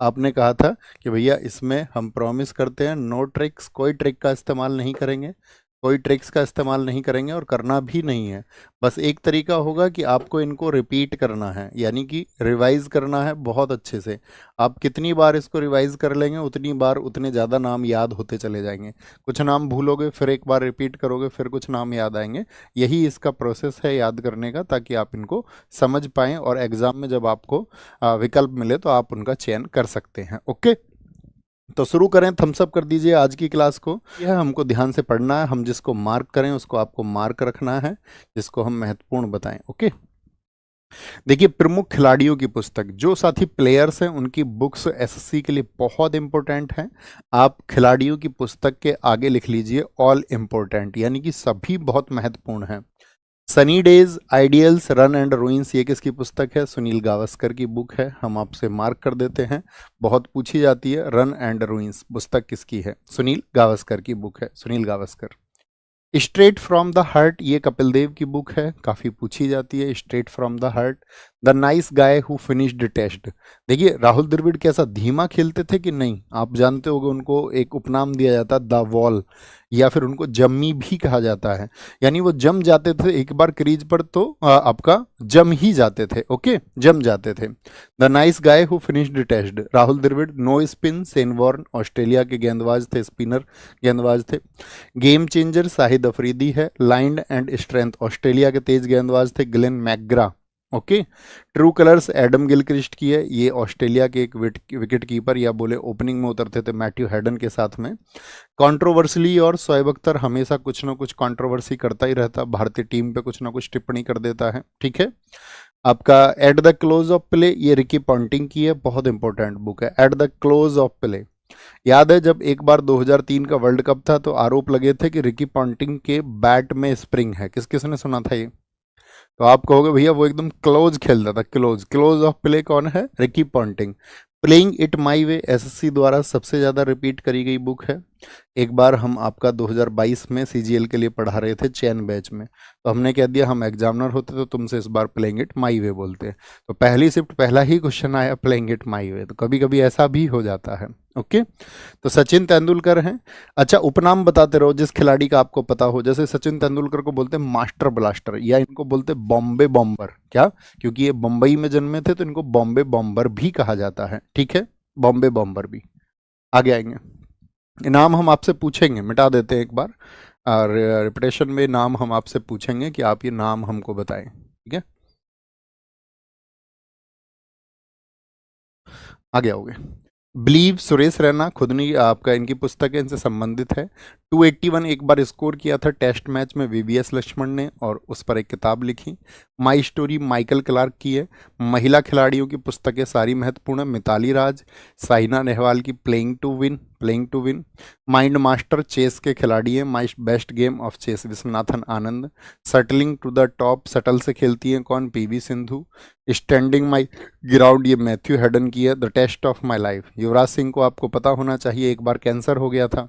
आपने कहा था कि भैया इसमें हम प्रॉमिस करते हैं नो ट्रिक्स, कोई ट्रिक का इस्तेमाल नहीं करेंगे, कोई ट्रिक्स का इस्तेमाल नहीं करेंगे और करना भी नहीं है। बस एक तरीका होगा कि आपको इनको रिपीट करना है, यानी कि रिवाइज करना है बहुत अच्छे से। आप कितनी बार इसको रिवाइज कर लेंगे उतनी बार उतने ज़्यादा नाम याद होते चले जाएंगे। कुछ नाम भूलोगे, फिर एक बार रिपीट करोगे, फिर कुछ नाम याद आएंगे। यही इसका प्रोसेस है याद करने का, ताकि आप इनको समझ पाएं और एग्जाम में जब आपको विकल्प मिले तो आप उनका चयन कर सकते हैं। ओके, तो शुरू करें। थम्स अप कर दीजिए आज की क्लास को। यह हमको ध्यान से पढ़ना है, हम जिसको मार्क करें उसको आपको मार्क रखना है, जिसको हम महत्वपूर्ण बताएं। ओके, देखिए प्रमुख खिलाड़ियों की पुस्तक, जो साथी प्लेयर्स हैं उनकी बुक्स एसएससी के लिए बहुत इंपॉर्टेंट हैं। आप खिलाड़ियों की पुस्तक के आगे लिख लीजिए ऑल इंपॉर्टेंट, यानी कि सभी बहुत महत्वपूर्ण हैं। Sunny days, ideals, run and ruins, ये किसकी पुस्तक है? सुनील गावस्कर की बुक है। हम आपसे मार्क कर देते हैं, बहुत पूछी जाती है। रन एंड रूइंस पुस्तक किसकी है? सुनील गावस्कर की बुक है, Sunil Gavaskar. Straight from the heart, ये कपिल देव की बुक है, काफी पूछी जाती है। Straight from the heart. The nice guy who finished test, देखिए राहुल द्रविड़ कैसा धीमा खेलते थे कि नहीं, आप जानते होंगे। उनको एक उपनाम दिया जाता द वॉल, या फिर उनको जम्मी भी कहा जाता है, यानी वो जम जाते थे एक बार क्रीज पर तो आपका जम ही जाते थे। ओके, जम जाते थे। The nice guy who finished test, Rahul Dravid. No spin, Shane Warne Australia के गेंदबाज थे, स्पिनर गेंदबाज थे। गेम चेंजर शाहिद अफरीदी है। लाइंड एंड स्ट्रेंथ, ऑस्ट्रेलिया के तेज गेंदबाज थे, Glenn McGrath. Okay, true colours Adam Gilchrist की है, ये ऑस्ट्रेलिया के एक विकेट कीपर या बोले ओपनिंग में उतरते थे मैथ्यू हेडन के साथ में। कंट्रोवर्सली, और शोएब अख्तर हमेशा कुछ ना कुछ कंट्रोवर्सी करता ही रहता, भारतीय टीम पे कुछ ना कुछ टिप्पणी कर देता है। ठीक है, आपका eight the close of play, ये रिकी पॉन्टिंग की है, बहुत इंपॉर्टेंट बुक है। Eight the close of play, याद है जब एक बार 2003 का वर्ल्ड कप था तो आरोप लगे थे कि रिकी पॉन्टिंग के बैट में स्प्रिंग है। किस किसने सुना था ये? तो आप कहोगे भैया वो एकदम क्लोज खेलता था। क्लोज, क्लोज ऑफ प्ले कौन है? Ricky Ponting. Playing it my way, SSC द्वारा सबसे ज़्यादा रिपीट करी गई बुक है। एक बार हम आपका 2022 में सीजीएल के लिए पढ़ा रहे थे चैन बैच में, तो हमने कह दिया हम एग्जामिनर होते तो तुमसे इस बार प्लेइंग इट माई वे बोलते। तो पहली शिफ्ट पहला ही क्वेश्चन आया प्लेइंग इट माई वे, तो कभी कभी ऐसा भी हो जाता है। ओके, तो सचिन तेंदुलकर हैं। अच्छा, उपनाम बताते रहो जिस खिलाड़ी का आपको पता हो। जैसे सचिन तेंदुलकर को बोलते हैं मास्टर ब्लास्टर, या इनको बोलते हैं बॉम्बे बॉम्बर। क्या? क्योंकि ये बम्बई में जन्मे थे तो इनको बॉम्बे बॉम्बर भी कहा जाता है। ठीक है, बॉम्बे बॉम्बर भी। आगे आएंगे, नाम हम आपसे पूछेंगे, मिटा देते हैं एक बार, और रिपीटेशन में नाम हम आपसे पूछेंगे कि आप ये नाम हमको बताएं। ठीक है, आगे आओगे। बिलीव, सुरेश रैना, खुद नहीं आपका, इनकी पुस्तक है, इनसे संबंधित है। 281 एक बार स्कोर किया था टेस्ट मैच में वीवीएस लक्ष्मण ने, और उस पर एक किताब लिखी। माई स्टोरी माइकल क्लार्क की है। महिला खिलाड़ियों की पुस्तकें सारी महत्वपूर्ण है। मिताली राज, साइना नेहवाल की playing to win, playing to win. Mind master, chess के खिलाड़ी हैं। My best game of chess, Viswanathan Anand. Shuttling to the top, shuttle से खेलती हैं कौन? PV Sindhu. Standing my ground, ये मैथ्यू हेडन की है। The test of my life, Yuvraj Singh को आपको पता होना चाहिए, एक बार कैंसर हो गया था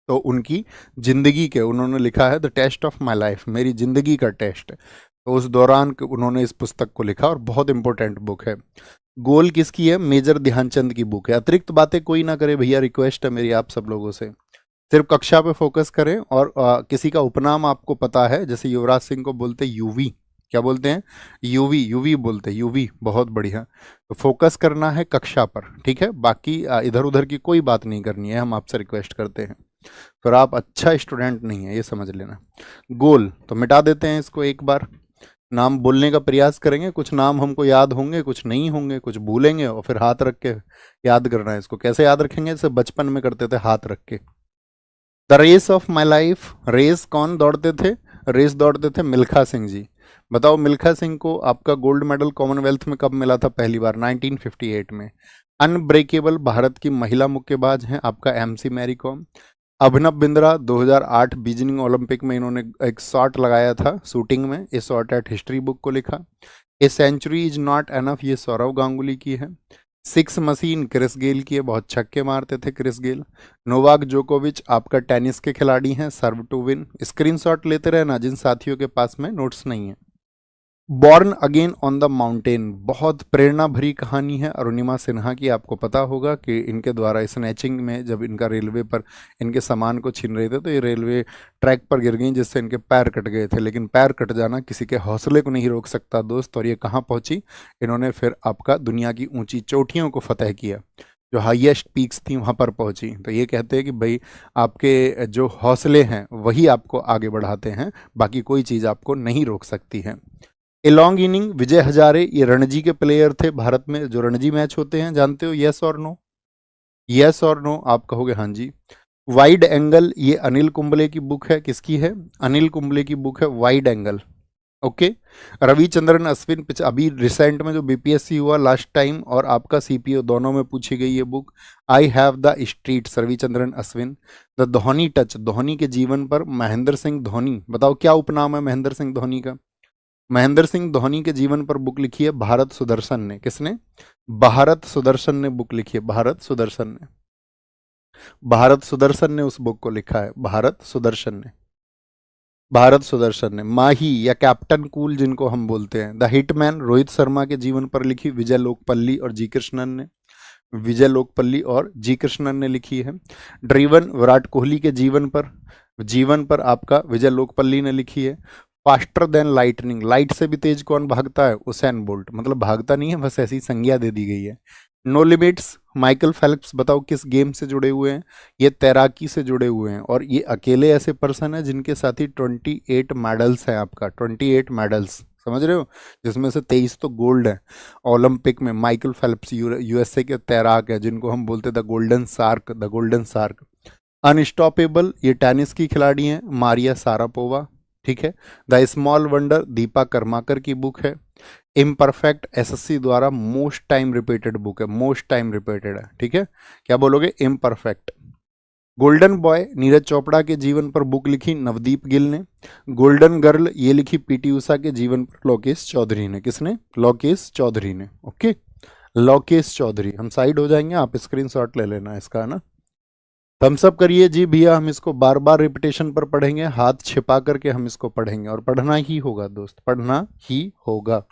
तो उनकी जिंदगी के उन्होंने लिखा है the test of my life, मेरी जिंदगी का टेस्ट। तो उस दौरान उन्होंने इस पुस्तक को लिखा और बहुत इंपॉर्टेंट बुक है। गोल किसकी है? मेजर ध्यानचंद की बुक है। अतिरिक्त बातें कोई ना करे भैया, रिक्वेस्ट है मेरी आप सब लोगों से, सिर्फ कक्षा पे फोकस करें। और किसी का उपनाम आपको पता है, जैसे युवराज सिंह को बोलते यूवी, क्या बोलते हैं? यूवी, यूवी बोलते हैं, यूवी, बहुत बढ़िया। तो फोकस करना है कक्षा पर, ठीक है, बाकी इधर उधर की कोई बात नहीं करनी है, हम आपसे रिक्वेस्ट करते हैं। फिर आप अच्छा स्टूडेंट नहीं है, ये समझ लेना। गोल तो मिटा देते हैं इसको एक बार, नाम बोलने का प्रयास करेंगे। कुछ नाम हमको याद होंगे, कुछ नहीं होंगे, कुछ भूलेंगे, और फिर हाथ रख के याद करना है इसको। कैसे याद रखेंगे? जैसे बचपन में करते थे, हाथ रख के। The race of my life, race कौन दौड़ते थे? रेस दौड़ते थे मिल्खा सिंह जी। बताओ मिल्खा सिंह को आपका गोल्ड मेडल कॉमनवेल्थ में कब मिला था? पहली बार 1958 में। अनब्रेकेबल, भारत की महिला मुक्केबाज हैं आपका एमसी मैरी कॉम। अभिनव बिंद्रा, 2008 बीजिंग ओलंपिक में इन्होंने एक शॉट लगाया था शूटिंग में, इस शॉट एट हिस्ट्री बुक को लिखा। A century is not enough, ये सौरव गांगुली की है। सिक्स मशीन क्रिस गेल की है, बहुत छक्के मारते थे क्रिस गेल। नोवाक जोकोविच आपका टेनिस के खिलाड़ी हैं, सर्व टू विन। स्क्रीनशॉट लेते रहना जिन साथियों के पास में नोट्स नहीं है। Born again on the mountain, बहुत प्रेरणा भरी कहानी है अरुणिमा सिन्हा की। आपको पता होगा कि इनके द्वारा स्नैचिंग में जब इनका रेलवे पर इनके सामान को छीन रहे थे तो ये रेलवे ट्रैक पर गिर गई, जिससे इनके पैर कट गए थे। लेकिन पैर कट जाना किसी के हौसले को नहीं रोक सकता दोस्त। और ये कहाँ पहुंची, इन्होंने फिर आपका दुनिया की ऊंची चोटियों को फतह किया, जो हाईएस्ट पीक्स थी वहां पर पहुंची। तो ये कहते हैं कि भाई आपके जो हौसले हैं वही आपको आगे बढ़ाते हैं, बाकी कोई चीज़ आपको नहीं रोक सकती है। ए लॉन्ग इनिंग, विजय हजारे, ये रणजी के प्लेयर थे भारत में, जो रणजी मैच होते हैं जानते हो, यस और नो, यस और नो आप कहोगे हाँ जी। वाइड एंगल, ये अनिल कुंबले की बुक है, किसकी है, अनिल कुंबले की बुक है wide angle. Okay. Ravichandran Ashwin, अभी रिसेंट में जो बीपीएससी हुआ लास्ट टाइम और आपका सीपीओ दोनों में पूछी गई ये book, I have the streets, Ravichandran Ashwin. The Dhoni touch, Dhoni के जीवन पर महेंद्र सिंह धोनी, बताओ क्या उपनाम है महेंद्र सिंह धोनी का। महेंद्र सिंह धोनी के जीवन पर बुक लिखी है भारत सुदर्शन ने, किसने, भारत सुदर्शन ने बुक लिखी है, भारत सुदर्शन ने, भारत सुदर्शन ने उस बुक को लिखा है, भारत सुदर्शन ने, भारत सुदर्शन ने। माही या कैप्टन कूल जिनको हम बोलते हैं, द हिटमैन, रोहित शर्मा के जीवन पर लिखी विजय लोकपल्ली और जी कृष्णन ने, विजय लोकपल्ली और जी कृष्णन ने लिखी है। ड्रीवन, विराट कोहली के जीवन पर आपका विजय लोकपल्ली ने लिखी है। फास्टर देन लाइटनिंग, लाइट से भी तेज कौन भागता है, उसेन बोल्ट, मतलब भागता नहीं है, बस ऐसी संज्ञा दे दी गई है। नो लिमिट्स, माइकल फेल्प्स, बताओ किस गेम से जुड़े हुए हैं, ये तैराकी से जुड़े हुए हैं। और ये अकेले ऐसे पर्सन है जिनके साथ ही 28 मेडल्स हैं, आपका 28 मेडल्स, समझ रहे हो, जिसमें से 23 तो गोल्ड है ओलंपिक में। माइकल फेल्प्स यूएसए के तैराक है जिनको हम बोलते हैं the golden shark, the golden shark. Unstoppable, ये टेनिस की खिलाड़ी हैं मारिया सारापोवा, ठीक है। The small wonder, Dipa Karmakar की बुक है। इम्परफेक्ट, एसएससी द्वारा मोस्ट टाइम रिपीटेड बुक है, मोस्ट टाइम रिपीटेड है, ठीक है, क्या बोलोगे, imperfect. Golden boy, Neeraj Chopra के जीवन पर बुक लिखी नवदीप गिल ने। गोल्डन गर्ल, ये लिखी पीटी उषा के जीवन पर लोकेश चौधरी ने, किसने, लोकेश चौधरी ने, ओके, लोकेश चौधरी। हम साइड हो जाएंगे, आप स्क्रीनशॉट ले लेना इसका, है ना। थम्स अप करिए जी भैया, हम इसको बार बार रिपीटेशन पर पढ़ेंगे, हाथ छिपा करके हम इसको पढ़ेंगे और पढ़ना ही होगा दोस्त, पढ़ना ही होगा।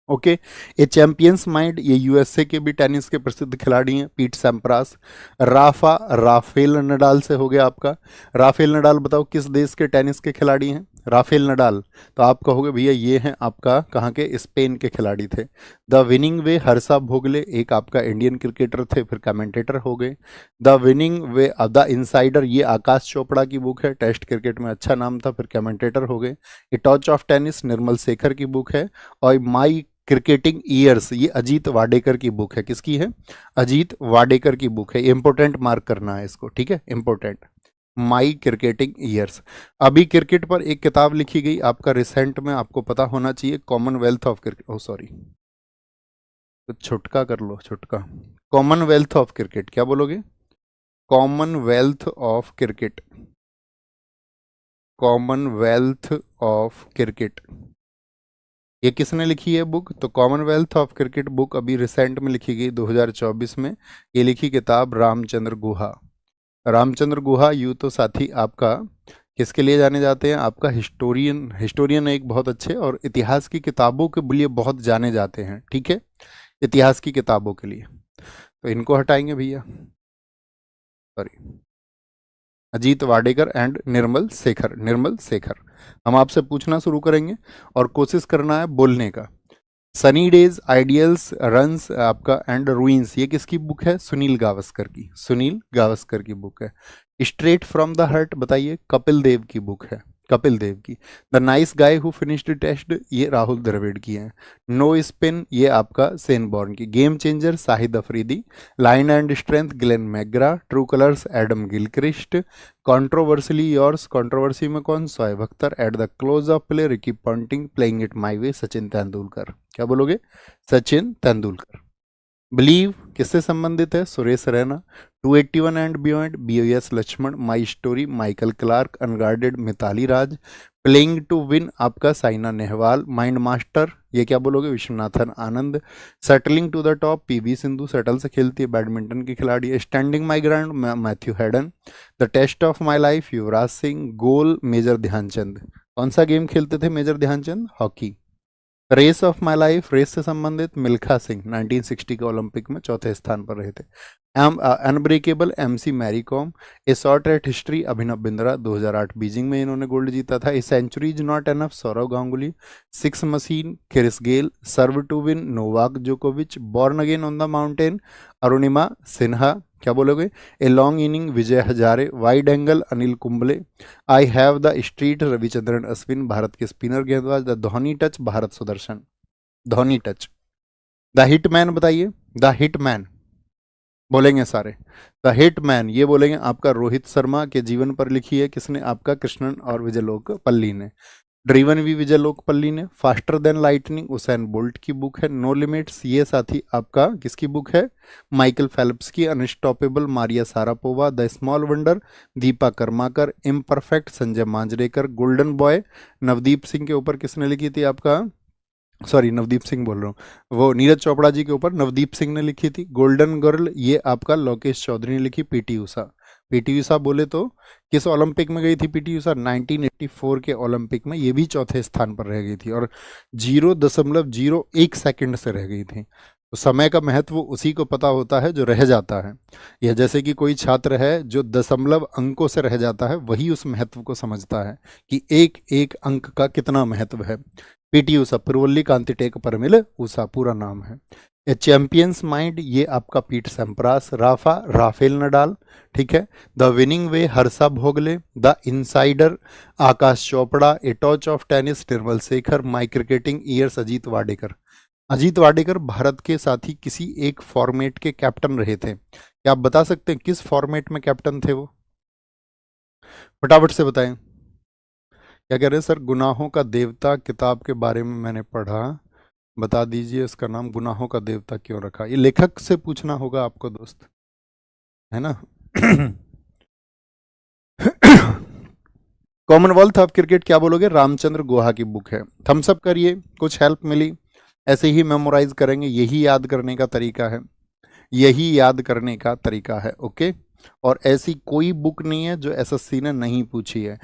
ओके। ये चैंपियंस माइंड, ये यूएसए के भी टेनिस के प्रसिद्ध खिलाड़ी हैं, पीट सैम्प्रास। राफेल नडाल से हो गया आपका। राफेल नडाल, बताओ किस देश के टेनिस के खिलाड़ी हैं, राफेल नडाल, तो आप कहोगे भैया ये हैं आपका कहाँ के, स्पेन के खिलाड़ी थे। द विनिंग वे, हर्षा भोगले, एक आपका इंडियन क्रिकेटर थे, फिर कमेंटेटर हो गए। The winning way, the insider, ये आकाश चोपड़ा की बुक है, टेस्ट क्रिकेट में अच्छा नाम था, फिर कमेंटेटर हो गए। ए टॉच ऑफ टेनिस, निर्मल शेखर की बुक है। और माई क्रिकेटिंग ईयर्स, ये अजीत वाडेकर की बुक है, किसकी है, अजीत वाडेकर की बुक है। इंपोर्टेंट मार्क करना है इसको, ठीक है, इंपोर्टेंट, माई क्रिकेटिंग ईयर्स। अभी क्रिकेट पर एक किताब लिखी गई आपका रिसेंट में, आपको पता होना चाहिए, commonwealth of cricket, oh sorry, तो छुटका कर लो, छुटका, कॉमनवेल्थ ऑफ क्रिकेट, क्या बोलोगे, commonwealth of cricket, commonwealth of cricket, ये किसने लिखी है बुक, तो कॉमनवेल्थ ऑफ क्रिकेट बुक अभी रिसेंट में लिखी गई 2024 में। ये लिखी किताब रामचंद्र गुहा। रामचंद्र गुहा यूँ तो साथी आपका किसके लिए जाने जाते हैं, आपका हिस्टोरियन, हिस्टोरियन एक बहुत अच्छे, और इतिहास की किताबों के लिए बहुत जाने जाते हैं, ठीक है, इतिहास की किताबों के लिए। तो इनको हटाएंगे भैया, सॉरी, अजीत वाडेकर एंड निर्मल शेखर, निर्मल शेखर। हम आपसे पूछना शुरू करेंगे और कोशिश करना है बोलने का। सनी डेज, आइडियल्स, रन्स आपका एंड रूइंस, ये किसकी बुक है, सुनील गावस्कर की, सुनील गावस्कर की बुक है। स्ट्रेट फ्रॉम द हार्ट, बताइए, कपिल देव की बुक है, कपिल देव की। The nice guy who finished test, ये राहुल द्रविड़ की है। नो स्पिन, ये आपका सेन बॉर्न की। Game changer, Shahid Afridi. Line and strength, Glenn McGrath. True colours, Adam Gilchrist. Controversially yours, controversy में कौन, Shoaib Akhtar. At the close of play, Ricky Ponting. Playing it my way, Sachin Tendulkar, क्या बोलोगे, सचिन तेंदुलकर। बिलीव किससे संबंधित है, Suresh Raina. 281 and beyond, BOS Lakshman. My story, Michael Clarke. Unguarded, Mithali Raj. Playing to win, आपका Saina Nehwal. Mind master, ये क्या बोलोगे, Viswanathan Anand. Settling to the top, PV Sindhu, settle से खेलती है, बैडमिंटन की खिलाड़ी है। Standing my ground, Matthew Hayden. The test of my life, Yuvraj Singh. Goal, major Dhyanchand. कौन सा गेम खेलते थे major Dhyanchand, hockey. Race of my life, race से संबंधित मिल्खा सिंह 1960 के ओलंपिक में चौथे स्थान पर रहे थे। Unbreakable MC Mary Kom. A shot at history Abhinav Bindra 2008 Beijing में इन्होंने गोल्ड जीता था। A century is not enough Sourav Ganguly. Six machine Chris Gayle. Serve to win Novak जोकोविच। Born again on the mountain Arunima Sinha, क्या बोलोगे? A long inning Vijay Hazare. Wide angle Anil Kumble. I have the street Ravichandran Ashwin Bharat के spinner गेंदबाज। The Dhoni touch Bharat Sudarshan. Dhoni touch. The hitman बताइए, the hitman बोलेंगे सारे। The hitman ये बोलेंगे आपका रोहित शर्मा के जीवन पर लिखी है किसने? आपका कृष्णन और विजयलोक पल्ली ने। ड्रीवन भी विजयलोक पल्ली ने। Faster than lightning Usain bolt की बुक है। नो लिमिट्स ये साथी आपका किसकी बुक है? माइकल फेल्प्स की। Unstoppable Maria Sharapova. The small wonder Dipa Karmakar. Imperfect Sanjay Manjrekar. Golden boy Navdeep Singh के ऊपर किसने लिखी थी? आपका सॉरी नवदीप सिंह बोल रहा हूँ, वो नीरज चोपड़ा जी के ऊपर नवदीप सिंह ने लिखी थी। गोल्डन गर्ल ये आपका लोकेश चौधरी ने लिखी। पीटी उषा। पीटी उषा बोले तो किस ओलंपिक में गई थी पीटी उषा? 1984 के ओलंपिक में, ये भी चौथे स्थान पर रह गई थी और 0.01 सेकंड से रह गई थी। तो समय का महत्व उसी को पता होता है जो रह जाता है। यह जैसे कि कोई छात्र है जो दशमलव अंकों से रह जाता है, वही उस महत्व को समझता है कि एक एक अंक का कितना महत्व है। पीटी उषा पुरवल्ली कांति टेक परमिल उषा पूरा नाम है। ए चैंपियंस माइंड ये आपका Pete Sampras. Rafa Rafael Nadal, ठीक है। The winning way Harsha Bhogle. The insider Akash Chopra. A टॉच of tennis Nirmal Shekhar. My cricketing years Ajit Wadekar. Ajit Wadekar Bharat के साथ ही किसी एक फॉर्मेट के कैप्टन रहे थे। क्या आप बता सकते हैं किस फॉर्मेट में कैप्टन थे वो? फटाफट से बताएं। क्या कह रहे हैं सर? गुनाहों का देवता किताब के बारे में मैंने पढ़ा, बता दीजिए इसका नाम गुनाहों का देवता क्यों रखा? ये लेखक से पूछना होगा आपको दोस्त, है ना। कॉमनवेल्थ ऑफ क्रिकेट क्या बोलोगे? रामचंद्र गुहा की बुक है। थम्स अप करिए, कुछ हेल्प मिली? ऐसे ही मेमोराइज करेंगे, यही याद करने का तरीका है, यही याद करने का तरीका है। ओके। और ऐसी कोई बुक नहीं है जो एसएससी ने नहीं पूछी है।